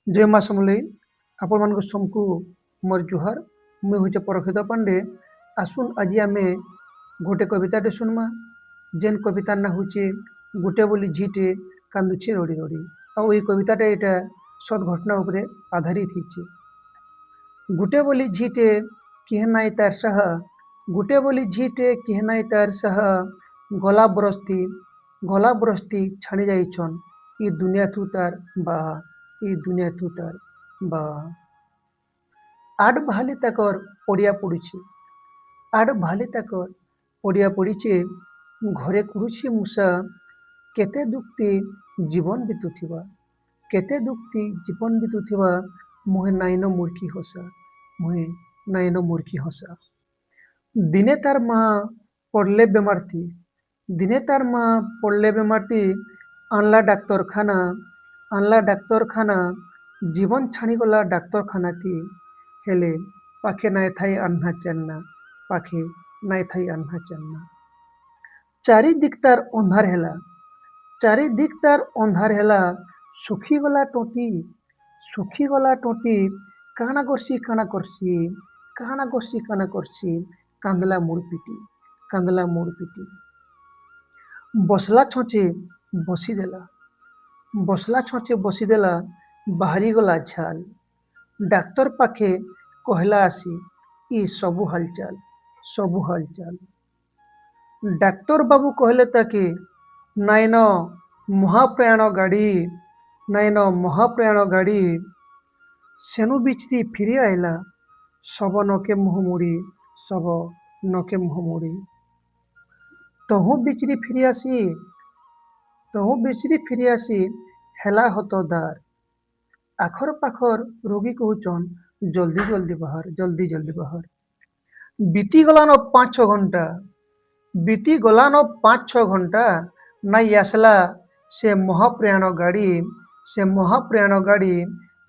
जय माँ समलेई आपण मान सबको मोर जुहार। मुई हूँ परक्षित पांडे। आसुन आज आम गोटे कविताटे सुनमा जेन कवितार ना हूँ गुटे बोली झीटे कांदुचे रड़ी रड़ी। आउ ये कविताटा यहाँ सत घटना उपरे आधारित होइछे। गुटे बोली झीटे किहे नाई तार सह, गुटे बोली झीटे किहे नाई तार सह, गला बरस्ती छाड़ी जाइछन ई दुनिया तू तार बा, ई दुनिया तू तार बा। आड भाले ताकर पड़िया पड़ुछे, आड भाले ताकर पड़िया पड़िछे, घरे कुरुछे मूषा, केते दुखती जीवन बीतुथिबा, केते दुखती जीवन बीतुथिबा, मुहे नाइन मुर्की हसा, मुहे नाइन मुर्की हसा। दिने तार माँ पड़ले बेमारती, दिने तार माँ पड़ले बेमारती, आनला डाक्तरखाना, जीवन छाणीगला डाक्तरखाना थी, हेले पाखे नाई थाई अन्हा चन्ना, पाखे नाई थाई अन्हा चन्ना। चारि दिक तार अंधार हेला, चारि दिक तार अंधार हेला, सुखीगला टोटी, काना करसी कांदला मोर पिटी। बसला छोचे बसीदेला, बाहरी गला झाल। डाक्तर पाखे कहला आसी ई सबु हालचाल। डाक्तर बाबू कहले ताके नाइन महाप्रयाण गाड़ी, सेनु बिचरी फिरी आइला, सब नके मुह मुड़ी। तहु बिचरी फिरी आसी हेला हतो दार। आखर पाखर रोगी कहूचन जल्दी बाहर। बीती गलान 5-6 घंटा नाई आसला से महाप्रयाण गाड़ी।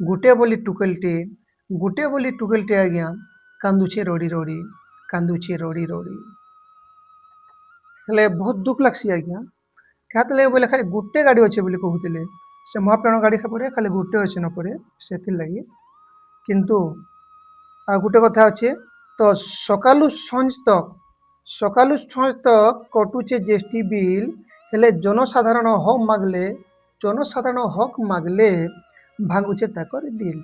गुटे बोली टुकेलटे आज्ञा कांदुचे रड़ी रड़ी। हेले बहुत दुख लागसी आज्ञा। क्या बोले खाली गुटे गाड़ी अच्छे बोली कहते से महाप्राण गाड़ी पर खाली गुटे अच्छे न पड़े से लगी। किंतु आ गुटे कथा अच्छे तो सकालू संज तक कटुचे जीएसटी बिल, हेले जनसाधारण हक मागले भांगुचे ताकर दिल।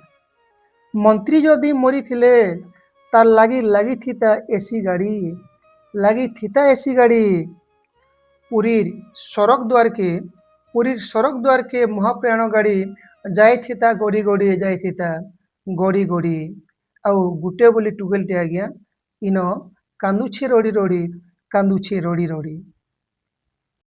मंत्री जदि मरी थिले तार लगी थीता एसी गाड़ी, पुरीर सड़क द्वार के महाप्रयाण गाड़ी जाई थीता गड़ी। आउ गुटे बोली टुकेलटे आज्ञा इन कांदुछे रड़ी रड़ी।